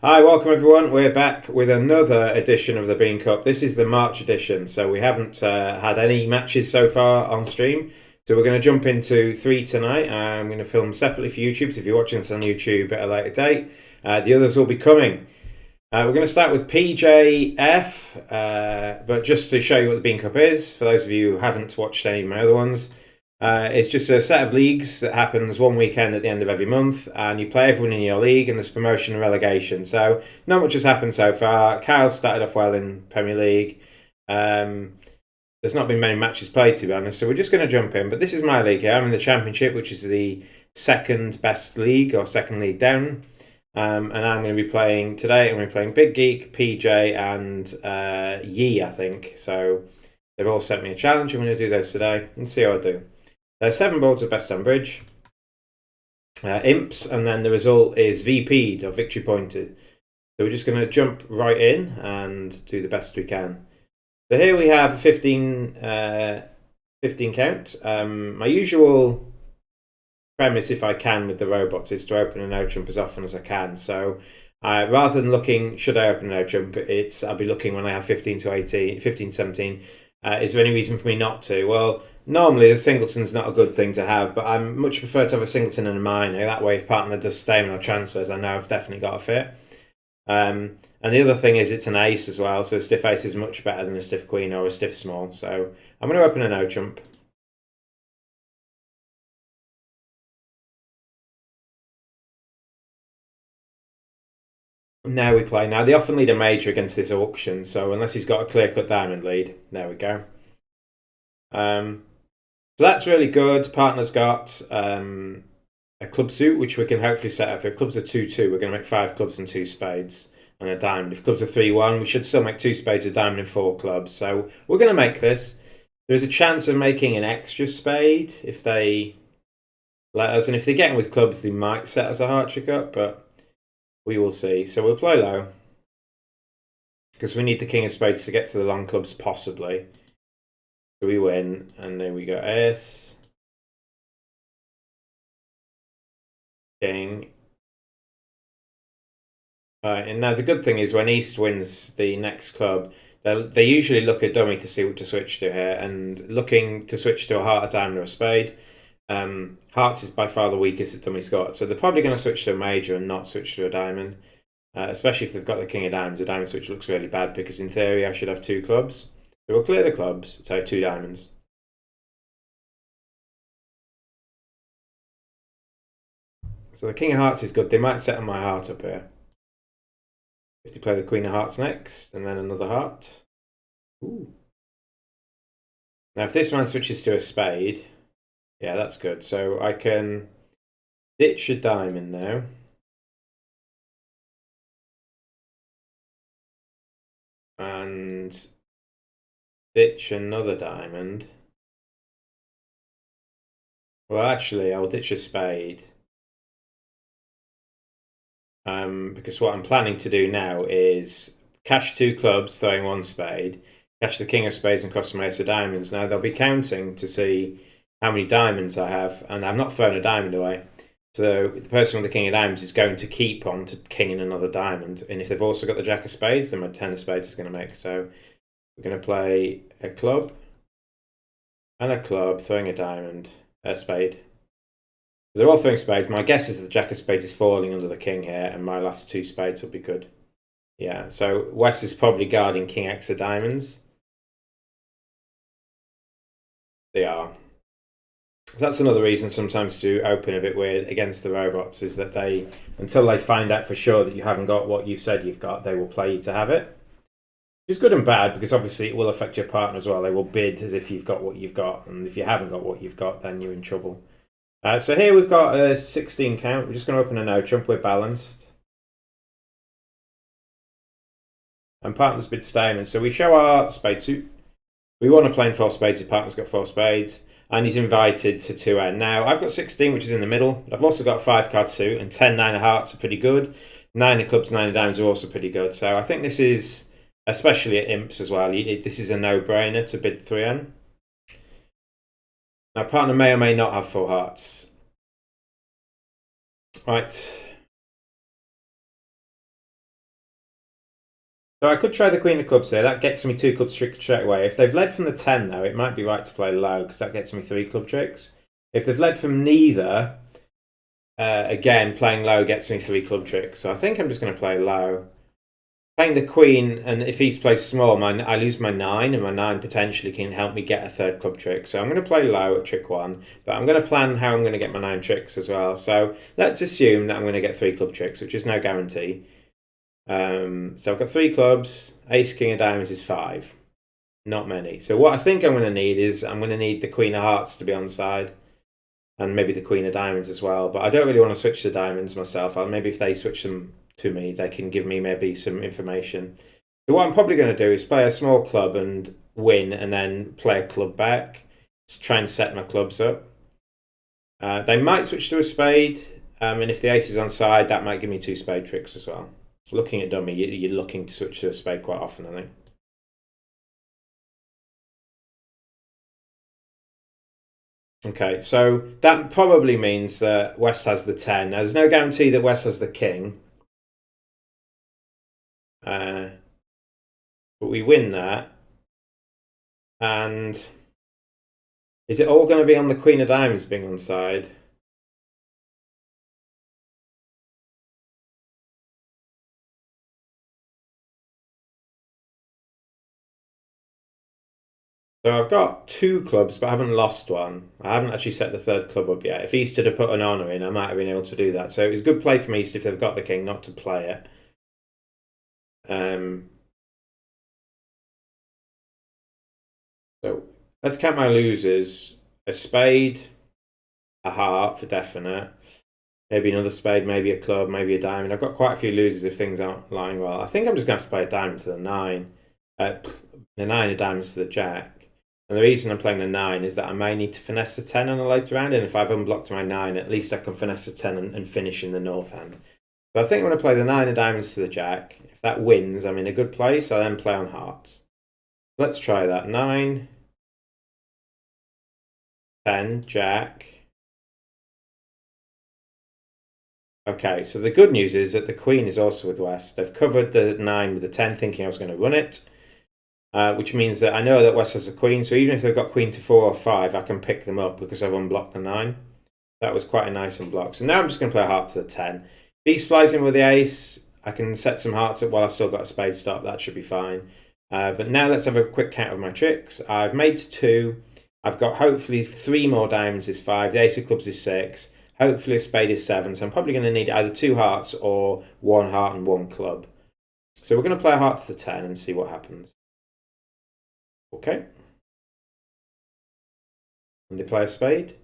Hi, welcome everyone. We're back with another edition of the Bean Cup. This is the March edition, so we haven't had any matches so far on stream. So we're going to jump into 3 tonight. I'm going to film separately for YouTube, so if you're watching this on YouTube at a later date, the others will be coming. We're going to start with PJF, but just to show you what the Bean Cup is, for those of you who haven't watched any of my other ones, it's just a set of leagues that happens one weekend at the end of every month, and you play everyone in your league, and there's promotion and relegation. So not much has happened so far. Kyle started off well in Premier League. There's not been many matches played, to be honest, so we're just going to jump in. But this is my league here. I'm in the Championship, which is the second best league, or second league down. And I'm going to be playing today. I'm going to be playing Big Geek, PJ, and Yi, I think. So they've all sent me a challenge. I'm going to do those today and see how I do. There's 7 boards of best on bridge, imps, and then the result is VP'd, or victory pointed. So we're just going to jump right in and do the best we can. So here we have a 15 count. My usual premise, if I can, with the robots is to open a no trump as often as I can. So rather than looking, should I open a no trump, I'll be looking when I have 15 to 18, 15, 17. Is there any reason for me not to? Well, normally a singleton's not a good thing to have, but I much prefer to have a singleton and a minor. That way, if partner does stamen or transfers, I know I've definitely got a fit. And the other thing is it's an ace as well, so a stiff ace is much better than a stiff queen or a stiff small. So I'm going to open a no trump. Now we play. Now they often lead a major against this auction, so unless he's got a clear-cut diamond lead, there we go. So that's really good. Partner's got a club suit, which we can hopefully set up. If clubs are 2-2, we're going to make 5 clubs and 2 spades and a diamond. If clubs are 3-1, we should still make 2 spades, a diamond, and 4 clubs. So we're going to make this. There's a chance of making an extra spade if they let us, and if they get in with clubs, they might set us a heart trick up, but we will see. So we'll play low because we need the king of spades to get to the long clubs, possibly. So we win, and then we go ace, king. And now the good thing is when East wins the next club, they usually look at dummy to see what to switch to here, and looking to switch to a heart, a diamond, or a spade. Hearts is by far the weakest that dummy's got, so they're probably going to switch to a major and not switch to a diamond, especially if they've got the king of diamonds. A diamond switch looks really bad because in theory I should have 2 clubs. So we'll clear the clubs, so 2 diamonds. So the king of hearts is good. They might set on my heart up here. If they play the queen of hearts next, and then another heart. Ooh. Now if this man switches to a spade, yeah, that's good. So I can ditch a diamond now. And ditch another diamond. Well, actually, I'll ditch a spade. Because what I'm planning to do now is cash 2 clubs, throwing 1 spade, cash the king of spades and cross my ace of diamonds. Now they'll be counting to see how many diamonds I have, and I've not thrown a diamond away. So the person with the king of diamonds is going to keep on to king and another diamond. And if they've also got the jack of spades, then my 10 of spades is going to make. So we're going to play a club and a club, throwing a diamond, a spade. They're all throwing spades. My guess is the jack of spades is falling under the king here, and my last 2 spades will be good. Yeah, so West is probably guarding king x of diamonds. They are. That's another reason sometimes to open a bit weird against the robots, is that they, until they find out for sure that you haven't got what you've said you've got, they will play you to have it. Which is good and bad, because obviously it will affect your partner as well. They will bid as if you've got what you've got, and if you haven't got what you've got, then you're in trouble. So here we've got a 16 count. We're just going to open a no trump. We're balanced. And partner's bid stamen. So we show our spade suit. We want to play in 4 spades if partner's got 4 spades. And he's invited to 2N. Now, I've got 16, which is in the middle. I've also got a 5-card suit, and 10 9 of hearts are pretty good. 9 of clubs, 9 of diamonds are also pretty good. So I think this is, especially at imps as well, this is a no-brainer to bid 3N. Now, partner may or may not have 4 hearts. Right. So I could try the Queen of Clubs here. That gets me 2 clubs straight away. If they've led from the 10, though, it might be right to play low because that gets me 3 club tricks. If they've led from neither, again, playing low gets me 3 club tricks. So I think I'm just going to play low. Playing the Queen, and if East plays small, I lose my 9, and my 9 potentially can help me get a 3rd club trick. So I'm going to play low at trick 1, but I'm going to plan how I'm going to get my 9 tricks as well. So let's assume that I'm going to get 3 club tricks, which is no guarantee. So I've got 3 clubs. Ace, King of Diamonds is 5. Not many. So what I think I'm going to need is I'm going to need the Queen of Hearts to be on side, and maybe the Queen of Diamonds as well. But I don't really want to switch the diamonds myself. Maybe if they switch them to me, they can give me maybe some information. So what I'm probably going to do is play a small club and win, and then play a club back to try and set my clubs up. They might switch to a spade, and if the ace is on side, that might give me 2 spade tricks as well. Looking at dummy, you're looking to switch to a spade quite often, I think. Okay, so that probably means that West has the 10. Now, there's no guarantee that West has the king. But we win that. And is it all going to be on the Queen of Diamonds being on side? So I've got 2 clubs, but I haven't lost one. I haven't actually set the 3rd club up yet. If East had put an honour in, I might have been able to do that. So it was a good play from East if they've got the king not to play it. So let's count my losers. A spade, a heart for definite. Maybe another spade, maybe a club, maybe a diamond. I've got quite a few losers if things aren't lying well. I think I'm just going to have to play a diamond to the 9. The 9 of diamonds to the jack. And the reason I'm playing the 9 is that I may need to finesse the 10 on a later round, and if I've unblocked my 9, at least I can finesse the 10 and finish in the north hand. So I think I'm going to play the 9 of diamonds to the jack. If that wins, I'm in a good place. I then play on hearts. Let's try that. 9, 10, jack. Okay, so the good news is that the Queen is also with West. They've covered the 9 with the 10, thinking I was going to run it. Which means that I know that West has a queen, so even if they've got queen to 4 or 5, I can pick them up because I've unblocked the 9. That was quite a nice unblock. So now I'm just going to play a heart to the 10. If East flies in with the ace, I can set some hearts up while I've still got a spade stop. That should be fine. But now let's have a quick count of my tricks. I've made 2. I've got hopefully 3 more diamonds is 5. The ace of clubs is 6. Hopefully a spade is 7. So I'm probably going to need either 2 hearts or 1 heart and 1 club. So we're going to play a heart to the 10 and see what happens. Okay. And they play a spade.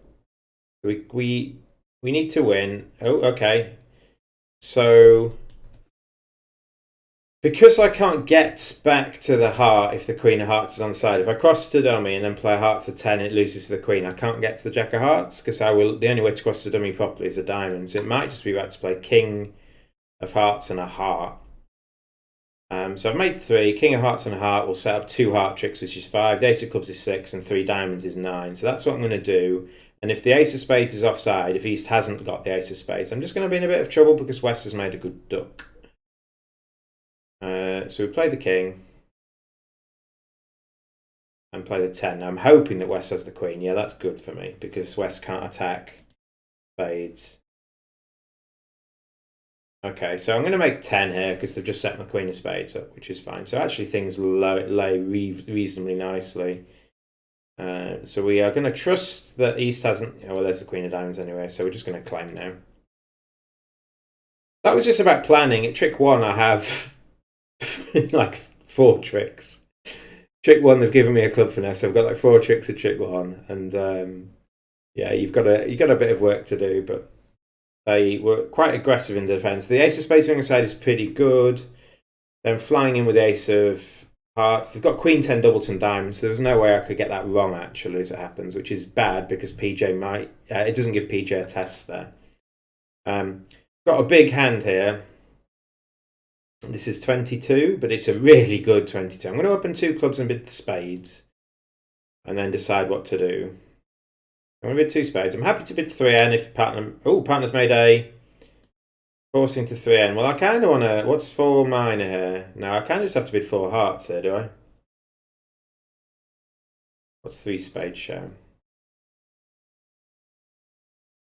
We need to win. Oh, okay. So because I can't get back to the heart if the Queen of Hearts is on side, if I cross to dummy and then play a heart to 10, it loses to the Queen. I can't get to the Jack of Hearts because the only way to cross to dummy properly is a diamond. So it might just be right to play King of Hearts and a heart. So I've made 3. King of Hearts and a heart will set up 2 heart tricks, which is 5. The ace of clubs is 6, and 3 diamonds is 9. So that's what I'm going to do. And if the ace of spades is offside, if East hasn't got the ace of spades, I'm just going to be in a bit of trouble because West has made a good duck. So we play the king and play the 10. Now I'm hoping that West has the queen. Yeah, that's good for me because West can't attack spades. Okay, so I'm going to make 10 here because they've just set my queen of spades up, which is fine. So actually things lay reasonably nicely. So we are going to trust that East hasn't... Oh, well, there's the queen of diamonds anyway, so we're just going to claim now. That was just about planning. At trick 1, I have like 4 tricks. Trick 1, they've given me a club finesse. I've got like 4 tricks at trick 1. And yeah, you've got a bit of work to do, but... They were quite aggressive in defence. The ace of spades being aside is pretty good. Then flying in with the ace of hearts. They've got queen 10 doubleton diamonds, so there was no way I could get that wrong, actually, as it happens, which is bad because PJ might... it doesn't give PJ a test there. Got a big hand here. This is 22, but it's a really good 22. I'm going to open 2 clubs and bid the spades and then decide what to do. I'm going to bid 2 spades. I'm happy to bid 3 and if partner's made a Forcing to 3N. Well, I kind of want to... What's 4 minor here? No, I kind of just have to bid 4 hearts here, do I? What's 3 spades show?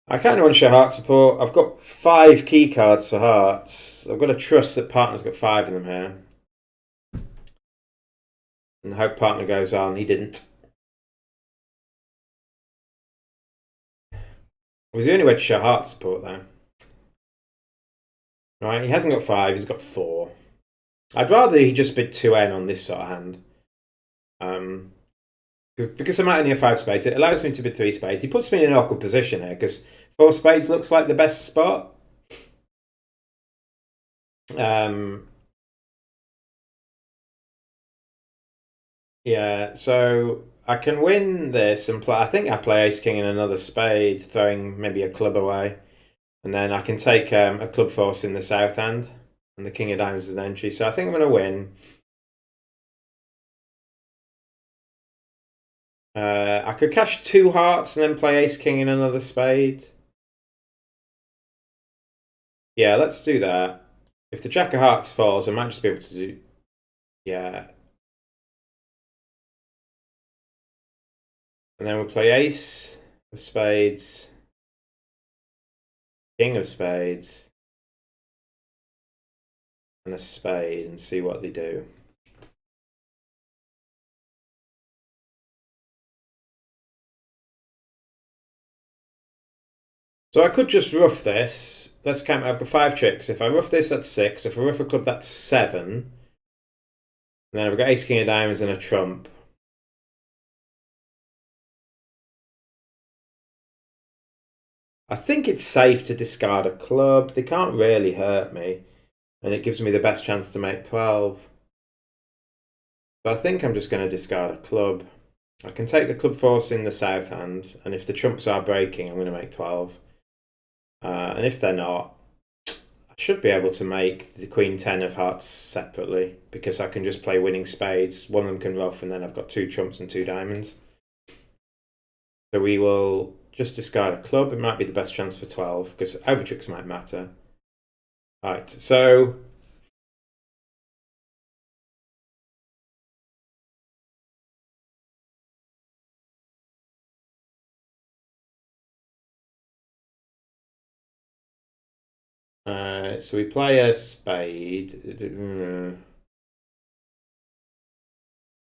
I kind of want to show heart support. I've got 5 key cards for hearts. I've got to trust that partner's got 5 of them here. And hope partner goes on. He didn't. It was the only way to show heart support, though. Right, he hasn't got 5, he's got 4. I'd rather he just bid 2N on this sort of hand. Because I might only have 5 spades, it allows me to bid 3 spades. He puts me in an awkward position here, because 4 spades looks like the best spot. Yeah, so I can win this and play. I think I play ace king and another spade, throwing maybe a club away, and then I can take a club force in the south hand, and the king of diamonds is an entry. So I think I'm going to win. I could cash 2 hearts and then play ace king and another spade. Yeah, let's do that. If the jack of hearts falls, I might just be able to do. Yeah. And then we'll play ace of spades, king of spades, and a spade and see what they do. So I could just rough this. Let's count. I've got 5 tricks. If I rough this, that's 6. If I rough a club, that's 7. And then I've got ace king of diamonds and a trump. I think it's safe to discard a club. They can't really hurt me. And it gives me the best chance to make 12. So I think I'm just going to discard a club. I can take the club force in the south hand. And if the trumps are breaking, I'm going to make 12. And if they're not, I should be able to make the queen 10 of hearts separately, because I can just play winning spades. One of them can ruff, and then I've got 2 trumps and 2 diamonds. So we will just discard a club. It might be the best chance for 12, because overtricks might matter. Right, so so we play a spade. I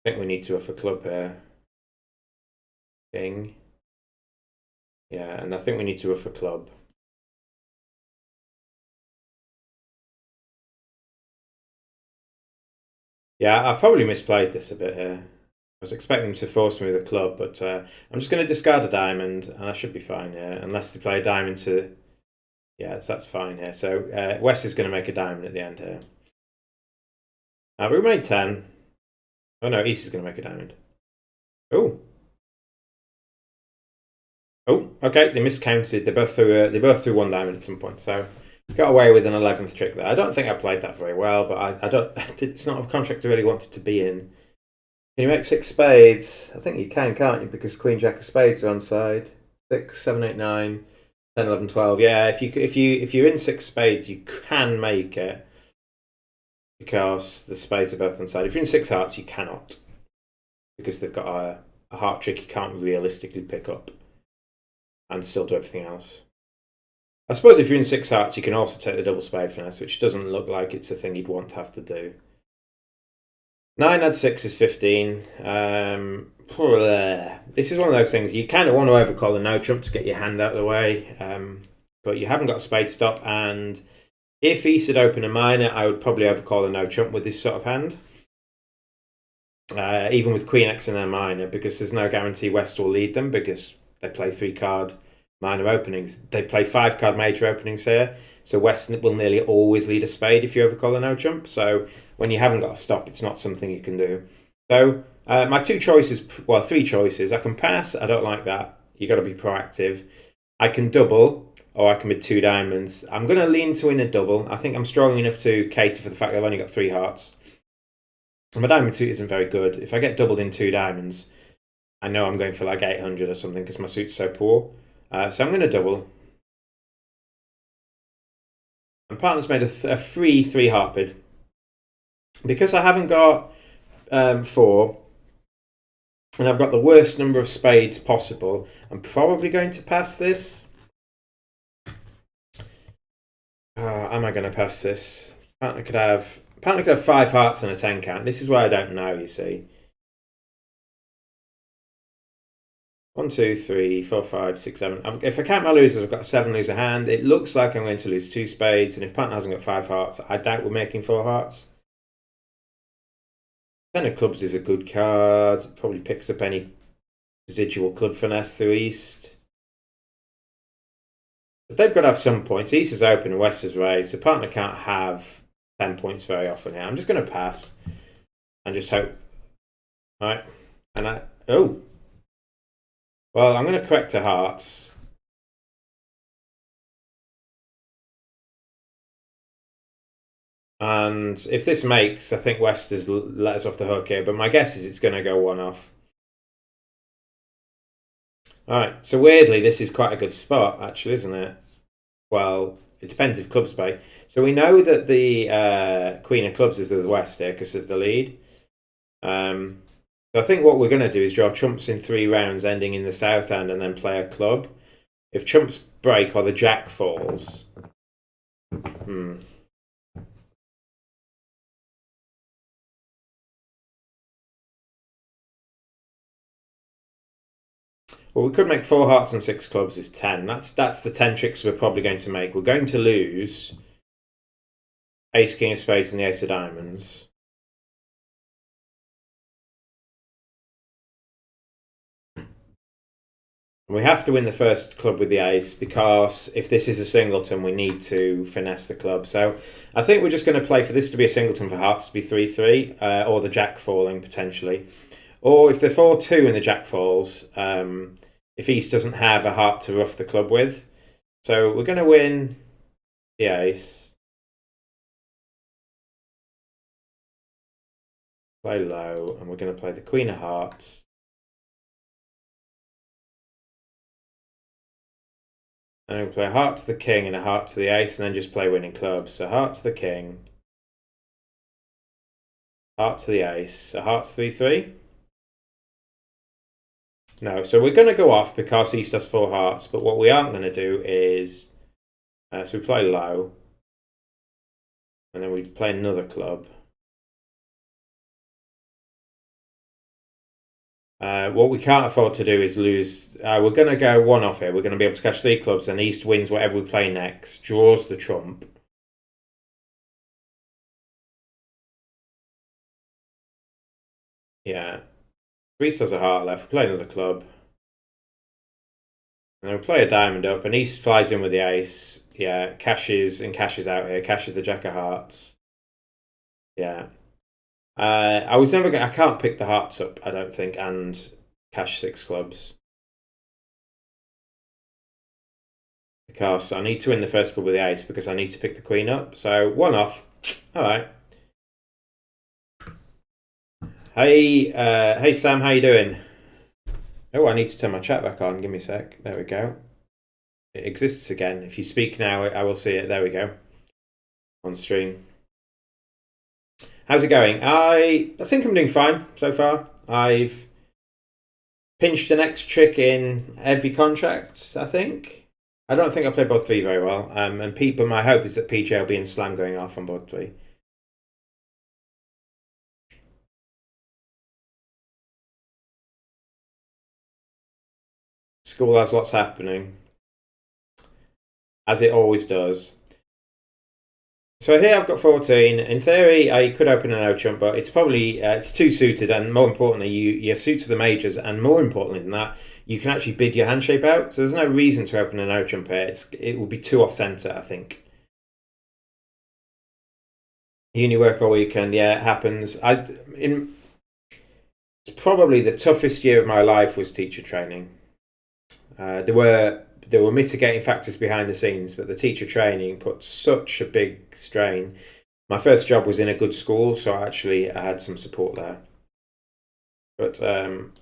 think we need to ruff a club here. King. Yeah, and I think we need to ruff a club. Yeah, I've probably misplayed this a bit here. I was expecting to force me with a club, but I'm just going to discard a diamond, and I should be fine here, unless they play a diamond to... Yeah, so that's fine here. So West is going to make a diamond at the end here. We made 10. Oh no, East is going to make a diamond. Oh. Oh, okay, they miscounted. They both threw 1 diamond at some point, so got away with an 11th trick there. I don't think I played that very well, but I don't. It's not a contract I really wanted to be in. Can you make 6 spades? I think you can, can't you? Because Queen Jack of Spades are on side. 6, 7, 8, 9, 10, 11, 12. Yeah, if you're in 6 spades, you can make it, because the spades are both on side. If you're in 6 hearts, you cannot, because they've got a heart trick you can't realistically pick up and still do everything else. I suppose if you're in 6 hearts, you can also take the double spade finesse, which doesn't look like it's a thing you'd want to have to do. 9 add 6 is 15. This is one of those things you kind of want to overcall a no trump to get your hand out of the way, but you haven't got a spade stop, and if East had opened a minor, I would probably overcall a no trump with this sort of hand. Even with Queen X in their minor, because there's no guarantee West will lead them, because they play 3-card minor openings. They play 5-card major openings here, so West will nearly always lead a spade if you overcall a no trump. So when you haven't got a stop, it's not something you can do. So my 2 choices, well, 3 choices. I can pass. I don't like that. You got to be proactive. I can double, or I can bid 2 diamonds. I'm going to lean to win a double. I think I'm strong enough to cater for the fact that I've only got 3 hearts. And my diamond suit isn't very good. If I get doubled in 2 diamonds, I know I'm going for like 800 or something, because my suit's so poor. So I'm going to double. My partner's made a free 3-heart bid. Because I haven't got 4, and I've got the worst number of spades possible, I'm probably going to pass this. Am I going to pass this? Partner could have 5 hearts and a 10 count. This is where I don't know, you see. 1, 2, 3, 4, 5, 6, 7. If I count my losers, I've got a 7 loser hand. It looks like I'm going to lose 2 spades, and if partner hasn't got 5 hearts, I doubt we're making 4 hearts. 10 of clubs is a good card. It probably picks up any residual club finesse through East. But they've got to have some points. East is open and West is raised, so partner can't have 10 points very often here. I'm just going to pass and just hope. All right. And well, I'm going to correct to hearts. And if this makes, I think West has let us off the hook here, but my guess is it's going to go 1 off. All right, so weirdly, this is quite a good spot, actually, isn't it? Well, it depends if clubs play. So we know that the Queen of Clubs is the West here because of the lead. So I think what we're going to do is draw trumps in 3 rounds, ending in the south end, and then play a club. If trumps break or the jack falls... Well, we could make 4 hearts and 6 clubs is 10. That's the 10 tricks we're probably going to make. We're going to lose Ace, King of Spades and the Ace of Diamonds. We have to win the first club with the ace, because if this is a singleton, we need to finesse the club. So I think we're just going to play for this to be a singleton, for hearts to be 3-3, or the jack falling potentially. Or if they're 4-2 and the jack falls, if East doesn't have a heart to rough the club with. So we're going to win the ace. Play low, and we're going to play the Queen of Hearts. And we'll play a heart to the king and a heart to the ace, and then just play winning clubs. So heart to the king, heart to the ace, a heart's 3-3. No, so we're going to go off because East has 4 hearts, but what we aren't going to do is... so we play low, and then we play another club. What we can't afford to do is lose. We're going to go 1 off here. We're going to be able to catch 3 clubs, and East wins whatever we play next, draws the trump. Yeah. East has a heart left. We play another club. And then we play a diamond up, and East flies in with the ace. Yeah, cashes out here. Cashes the jack of hearts. Yeah. I can't pick the hearts up, I don't think, and cash 6 clubs. Because I need to win the first club with the ace, because I need to pick the queen up. So 1 off. All right. Hey Sam, how you doing? Oh, I need to turn my chat back on. Give me a sec. There we go. It exists again. If you speak now, I will see it. There we go. On stream. How's it going? I think I'm doing fine so far. I've pinched the next trick in every contract, I think. I don't think I played board 3 very well. But my hope is that PJ will be in slam going off on board 3. School has lots happening, as it always does. So here I've got 14. In theory, I could open an O-trump, but it's probably it's too suited, and more importantly, your suits are the majors, and more importantly than that, you can actually bid your hand shape out. So there's no reason to open an O-trump here. It will be too off centre, I think. Uni work all weekend, yeah, it happens. It's probably the toughest year of my life was teacher training. There were mitigating factors behind the scenes, but the teacher training put such a big strain. My first job was in a good school, so I had some support there. But it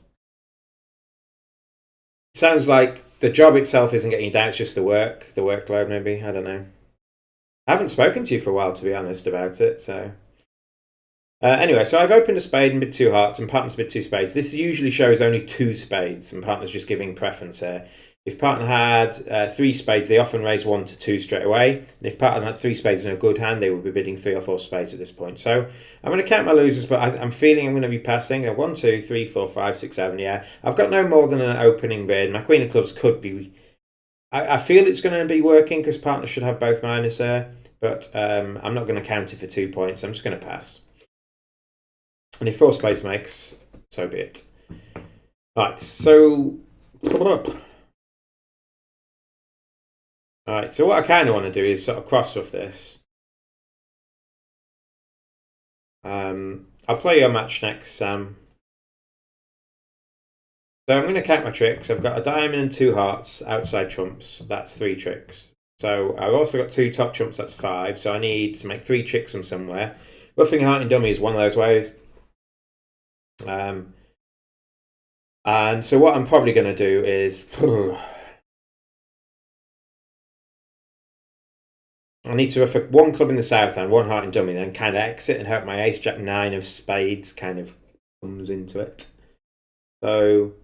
sounds like the job itself isn't getting you down, it's just the workload maybe, I don't know. I haven't spoken to you for a while, to be honest, about it, so... anyway, so I've opened a spade and bid 2 hearts, and partner's bid 2 spades. This usually shows only 2 spades, and partner's just giving preference here. If partner had 3 spades, they often raise 1 to 2 straight away. And if partner had 3 spades in a good hand, they would be bidding 3 or 4 spades at this point. So I'm going to count my losers, but I'm feeling I'm going to be passing. 1, 2, 3, 4, 5, 6, 7, yeah. I've got no more than an opening bid. My queen of clubs could be... I feel it's going to be working because partner should have both minus here, but I'm not going to count it for 2 points. I'm just going to pass. And if 4 spades makes, so be it. Right, so... Alright, so what I kind of want to do is sort of cross with this. I'll play your match next, Sam. So I'm going to count my tricks. I've got a diamond and 2 hearts outside trumps. That's 3 tricks. So I've also got 2 top trumps. That's 5. So I need to make 3 tricks from somewhere. Ruffing heart and dummy is one of those ways. And so what I'm probably going to do is... I need to ruff 1 club in the south hand, 1 heart in dummy, then kind of exit and hope my ace jack 9 of spades kind of comes into it. So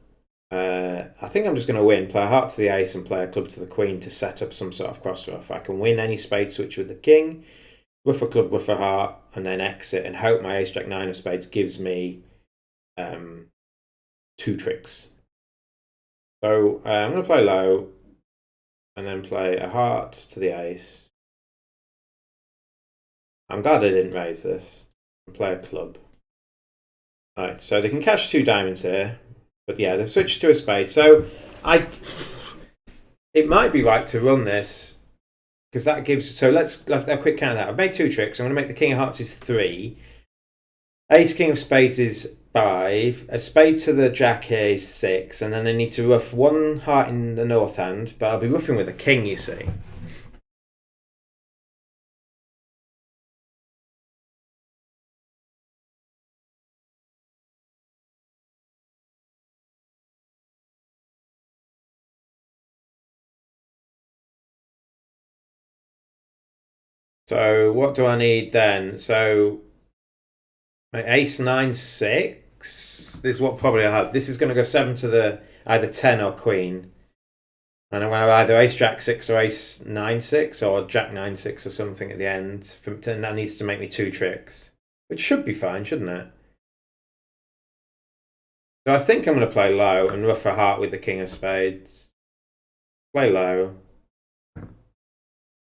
I think I'm just going to win, play a heart to the ace and play a club to the queen to set up some sort of cross ruff. I can win any spade switch with the king, ruff a club, ruff a heart, and then exit and hope my ace jack 9 of spades gives me 2 tricks. So I'm going to play low and then play a heart to the ace. I'm glad I didn't raise this. And play a club. Alright, so they can cash 2 diamonds here. But yeah, they've switched to a spade. So it might be right to run this. Because that gives... So let's have a quick count of that. I've made 2 tricks. I'm going to make the king of hearts is 3. Ace king of spades is 5. A spade to the jack here is 6. And then I need to ruff 1 heart in the north hand. But I'll be ruffing with a king, you see. So what do I need then? So my ace 9 6. This is what probably I have. This is going to go 7 to the either 10 or queen. And I'm going to either ace jack 6 or ace 9 6 or jack 9 6 or something at the end. And that needs to make me 2 tricks. Which should be fine, shouldn't it? So I think I'm going to play low and ruff a heart with the king of spades. Play low.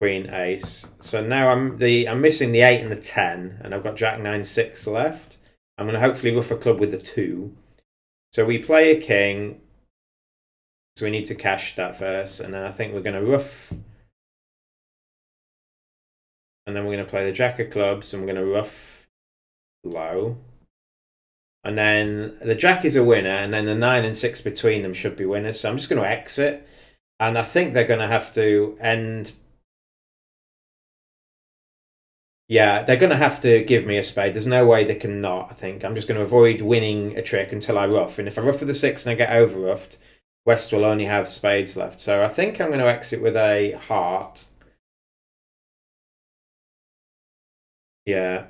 Queen, ace. So now I'm missing the 8 and the 10, and I've got jack 9 6 left. I'm going to hopefully ruff a club with the 2. So we play a king. So we need to cash that first, and then I think we're going to ruff. And then we're going to play the jack of clubs, and we're going to ruff low. And then the jack is a winner, and then the 9 and 6 between them should be winners. So I'm just going to exit, and I think they're going to have to end. Yeah, they're going to have to give me a spade. There's no way they can not, I think. I'm just going to avoid winning a trick until I ruff. And if I ruff with the 6 and I get over-ruffed, West will only have spades left. So I think I'm going to exit with a heart. Yeah.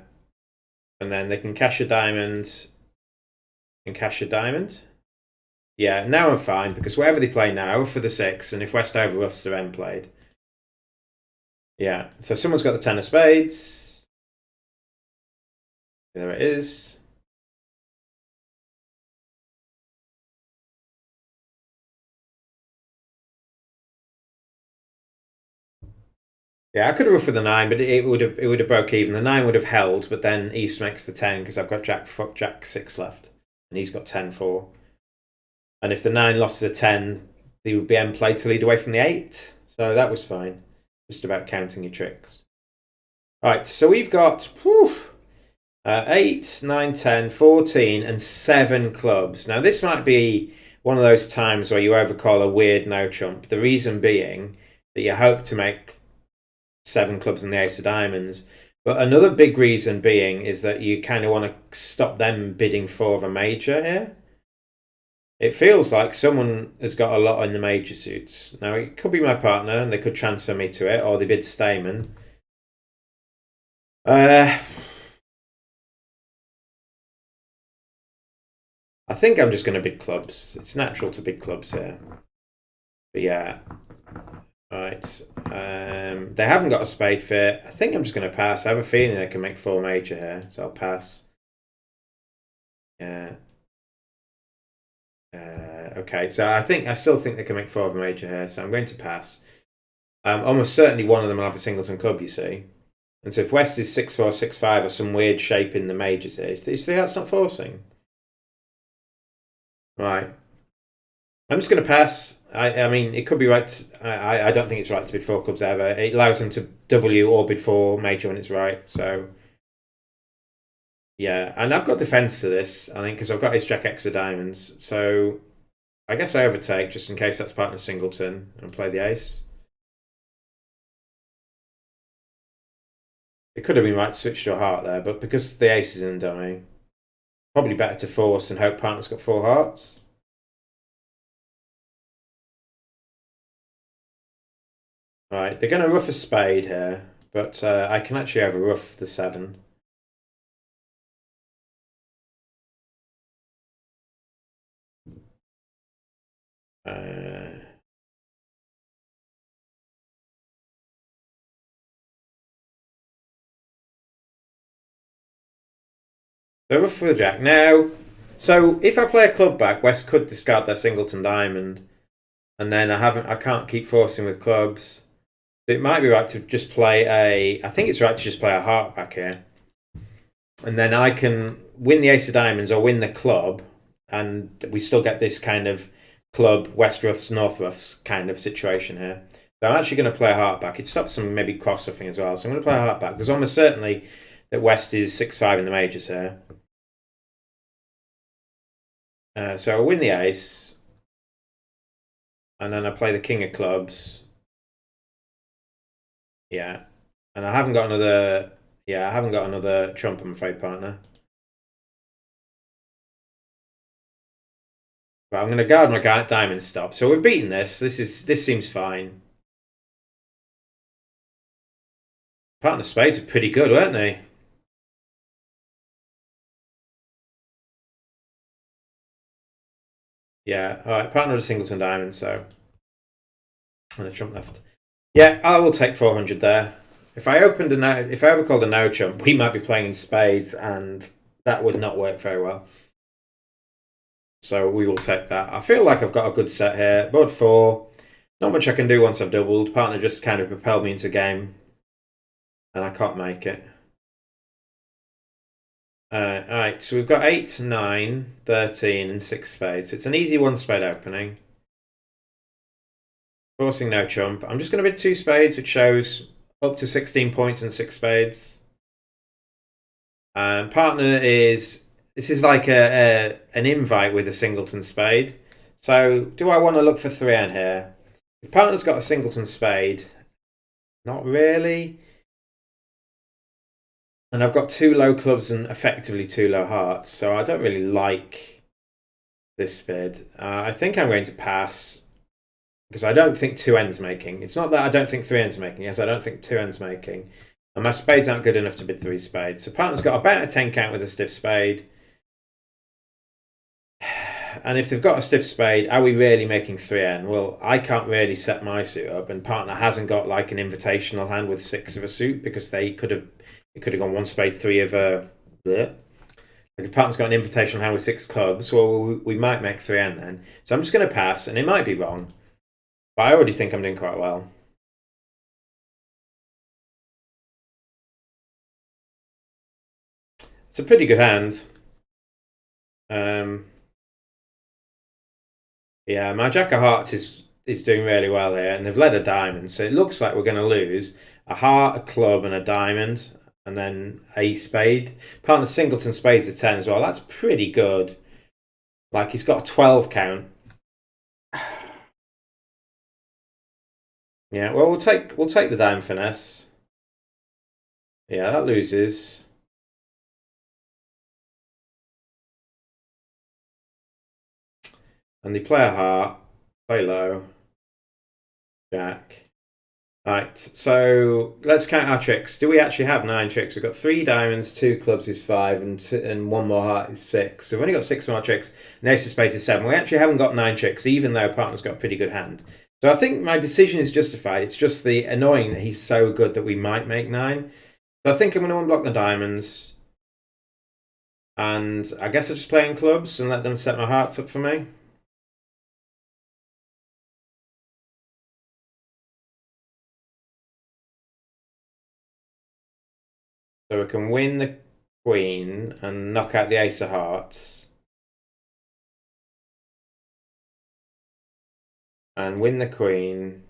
And then they can cash a diamond. And cash a diamond. Yeah, now I'm fine, because whatever they play now, I ruff for the 6, and if West over-ruffs, they're end played. Yeah, so someone's got the 10 of spades. There it is. Yeah, I could have ruffed with the 9, but it would have broke even. The 9 would have held, but then East makes the 10 because I've got jack 6 left, and he's got 10-4. And if the 9 lost to the 10, he would be end played to lead away from the 8. So that was fine. Just about counting your tricks. All right, so we've got 8, 9, 10, 14, and 7 clubs. Now, this might be one of those times where you overcall a weird no trump. The reason being that you hope to make 7 clubs and the ace of diamonds. But another big reason being is that you kind of want to stop them bidding for a major here. It feels like someone has got a lot in the major suits. Now, it could be my partner, and they could transfer me to it, or they bid Stamen. I think I'm just going to bid clubs. It's natural to bid clubs here. But yeah. Right. They haven't got a spade fit. I think I'm just going to pass. I have a feeling they can make 4 major here, so I'll pass. Yeah. Okay, so I still think they can make 4 of a major here, so I'm going to pass. Almost certainly one of them will have a singleton club, you see. And so if West is 6-4, 6-5, or some weird shape in the majors here, you see that's not forcing. Right. I'm just going to pass. I mean, it could be right. I don't think it's right to bid 4 clubs ever. It allows them to W or bid 4 major when it's right. So, yeah. And I've got defense to this, I think, because I've got ace jack X of diamonds. So, I guess I overtake just in case that's partner singleton and play the ace. It could have been right to switch to a heart there, but because the ace is in the dummy, probably better to force and hope partner's got 4 hearts. Right, they're going to rough a spade here, but I can actually over rough the 7. Uh, they're rough with jack. Now, so if I play a club back, West could discard their singleton diamond, and then I can't keep forcing with clubs. It might be right to just play I think it's right to just play a heart back here. And then I can win the ace of diamonds or win the club, and we still get this kind of club West roughs, North roughs kind of situation here. So I'm actually going to play a heart back. It stops some maybe cross roughing as well. So I'm going to play a heart back. There's almost certainly that West is 6-5 in the majors here. So I win the ace, and then I play the king of clubs. Yeah, and I haven't got another. Yeah, I haven't got another trump. I'm afraid, partner. But I'm going to guard my diamond stop. So we've beaten this. This seems fine. Partner spades are pretty good, weren't they? Yeah. All right. Partner with a singleton diamond. So and a trump left. Yeah, I will take 400 there. If I ever called a no trump, we might be playing in spades, and that would not work very well. So we will take that. I feel like I've got a good set here. Board 4. Not much I can do once I've doubled. Partner just kind of propelled me into game, and I can't make it. Alright, so we've got 8, 9, 13, and 6 spades. It's an easy 1 spade opening. Forcing no trump. I'm just going to bid 2 spades, which shows up to 16 points and 6 spades. Partner is... This is like an invite with a singleton spade. So, do I want to look for 3N here? If partner's got a singleton spade, not really. And I've got 2 low clubs and effectively 2 low hearts, so I don't really like this bid. I think I'm going to pass because I don't think 2N's making. It's not that I don't think 3N's making. Yes, I don't think 2N's making. And my spades aren't good enough to bid 3 spades. So partner's got about a 10 count with a stiff spade. And if they've got a stiff spade, are we really making 3N? Well, I can't really set my suit up, and partner hasn't got like an invitational hand with 6 of a suit because it could have gone 1 spade, 3 of a. Bleh. Like if partner's got an invitational hand with 6 clubs, well, we might make 3N then. So I'm just going to pass, and it might be wrong, but I already think I'm doing quite well. It's a pretty good hand. Yeah, my jack of hearts is doing really well here, and they've led a diamond, so it looks like we're going to lose a heart, a club, and a diamond, and then a spade. Partner singleton spades a 10 as well. That's pretty good. Like he's got a 12 count. Yeah, well we'll take the diamond finesse. Yeah, that loses. And they play a heart, play low, jack. Right, so let's count our tricks. Do we actually have 9 tricks? We've got 3 diamonds, 2 clubs is 5, and 1 more heart is 6. So we've only got 6 more tricks. And ace of spades is 7. We actually haven't got 9 tricks, even though partner's got a pretty good hand. So I think my decision is justified. It's just the annoying that he's so good that we might make 9. So I think I'm going to unblock the diamonds. And I guess I'll just play in clubs and let them set my hearts up for me. So we can win the queen and knock out the ace of hearts. And win the queen.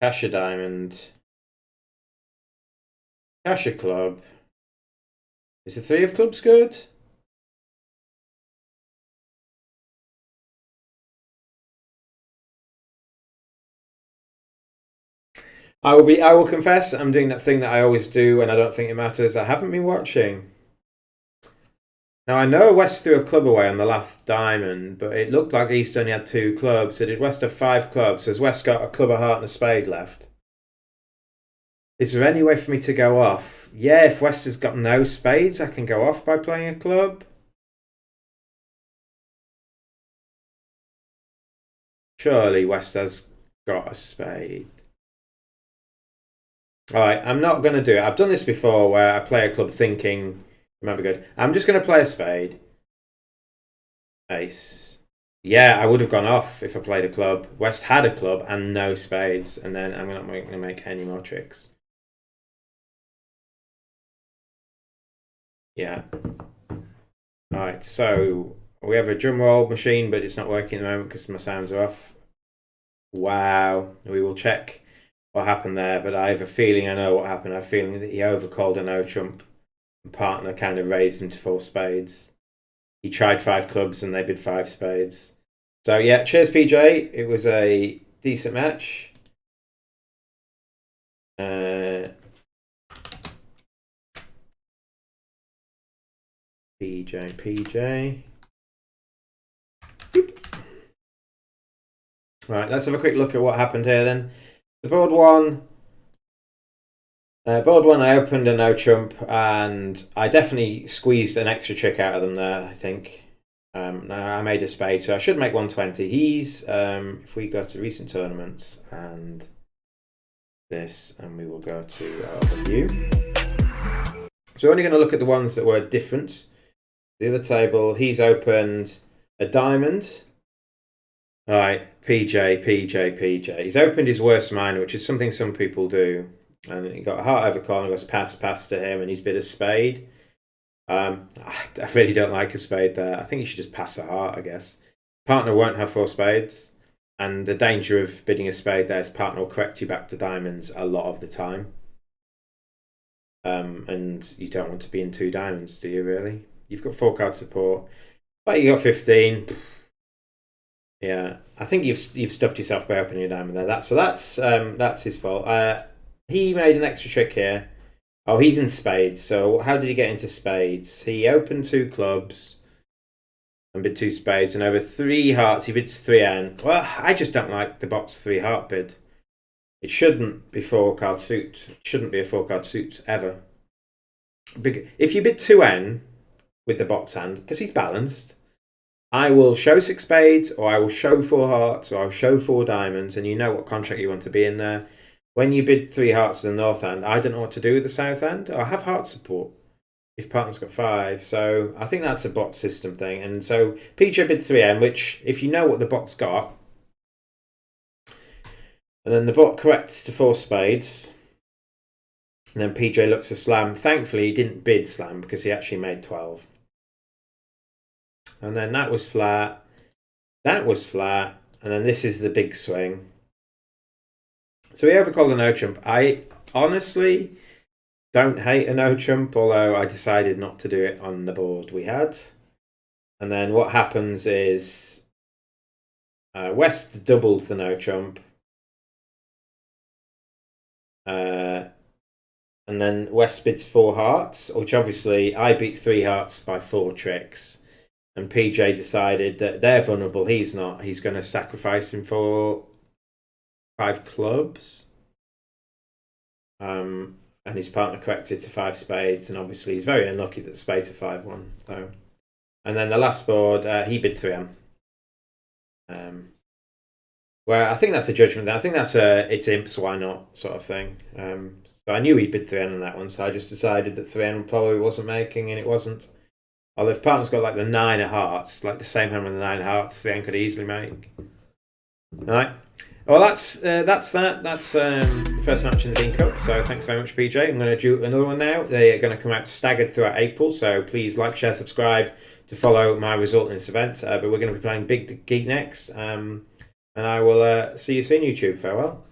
Cash a diamond. Cash a club. Is the 3 of clubs good? I will confess, I'm doing that thing that I always do and I don't think it matters. I haven't been watching. Now I know West threw a club away on the last diamond, but it looked like East only had 2 clubs. So did West have 5 clubs? Has West got a club, a heart, and a spade left? Is there any way for me to go off? Yeah, if West has got no spades, I can go off by playing a club. Surely West has got a spade. Alright, I'm not going to do it. I've done this before where I play a club thinking it might be good. I'm just going to play a spade. Ace. Yeah, I would have gone off if I played a club. West had a club and no spades, and then I'm not going to make any more tricks. Yeah. Alright, so we have a drum roll machine, but it's not working at the moment because my sounds are off. Wow. We will check what happened there, but I have a feeling I know what happened. I have a feeling that he overcalled a no trump. And partner kind of raised him to 4 spades. He tried 5 clubs and they bid 5 spades. So yeah, cheers PJ. It was a decent match. PJ. Right, let's have a quick look at what happened here then. The board 1. Board 1, I opened a no trump and I definitely squeezed an extra trick out of them there, I think. I made a spade, so I should make 120. He's, if we go to recent tournaments and this, and we will go to our view. So we're only going to look at the ones that were different. The other table, he's opened a diamond. All right, PJ. He's opened his worst minor, which is something some people do. And he got a heart overcall and goes pass to him, and he's bid a spade. I really don't like a spade there. I think you should just pass a heart, I guess. Partner won't have 4 spades. And the danger of bidding a spade there is partner will correct you back to diamonds a lot of the time. And you don't want to be in 2 diamonds, do you really? You've got 4 card support. But you got 15. Yeah, I think you've stuffed yourself by opening a diamond there. That's his fault. He made an extra trick here. Oh, he's in spades. So how did he get into spades? He opened 2 clubs and bid 2 spades, and over 3 hearts he bids 3N. Well, I just don't like the bot's 3 heart bid. It shouldn't be 4 card suit. It shouldn't be a 4 card suit ever. If you bid 2N with the bot's hand, because he's balanced, I will show 6 spades, or I will show 4 hearts, or I'll show 4 diamonds, and you know what contract you want to be in there. When you bid 3 hearts to the north end, I don't know what to do with the south end. I have heart support if partner's got 5. So I think that's a bot system thing. And so PJ bid 3N, which if you know what the bot's got, and then the bot corrects to 4 spades, and then PJ looks to slam. Thankfully, he didn't bid slam because he actually made 12. And then that was flat. That was flat. And then this is the big swing. So we overcalled a no trump. I honestly don't hate a no trump, although I decided not to do it on the board we had. And then what happens is West doubled the no trump. And then West bids 4 hearts, which obviously I beat 3 hearts by 4 tricks. And PJ decided that they're vulnerable, he's not. He's going to sacrifice him for 5 clubs. And his partner corrected to 5 spades, and obviously he's very unlucky that the spades are 5-1. So, and then the last board, he bid 3M. Well, I think that's a judgment. I think that's it's imps, why not sort of thing. So I knew he'd bid 3N on that one, so I just decided that 3N probably wasn't making, and it wasn't. Although if partner's got like the 9 of hearts, like the same hand with the 9 of hearts, 3N could easily make. All right. Well, that's that. That's the first match in the Bean Cup. So thanks very much, PJ. I'm going to do another one now. They are going to come out staggered throughout April. So please like, share, subscribe to follow my result in this event. But we're going to be playing Big Geek next. And I will see you soon, YouTube. Farewell.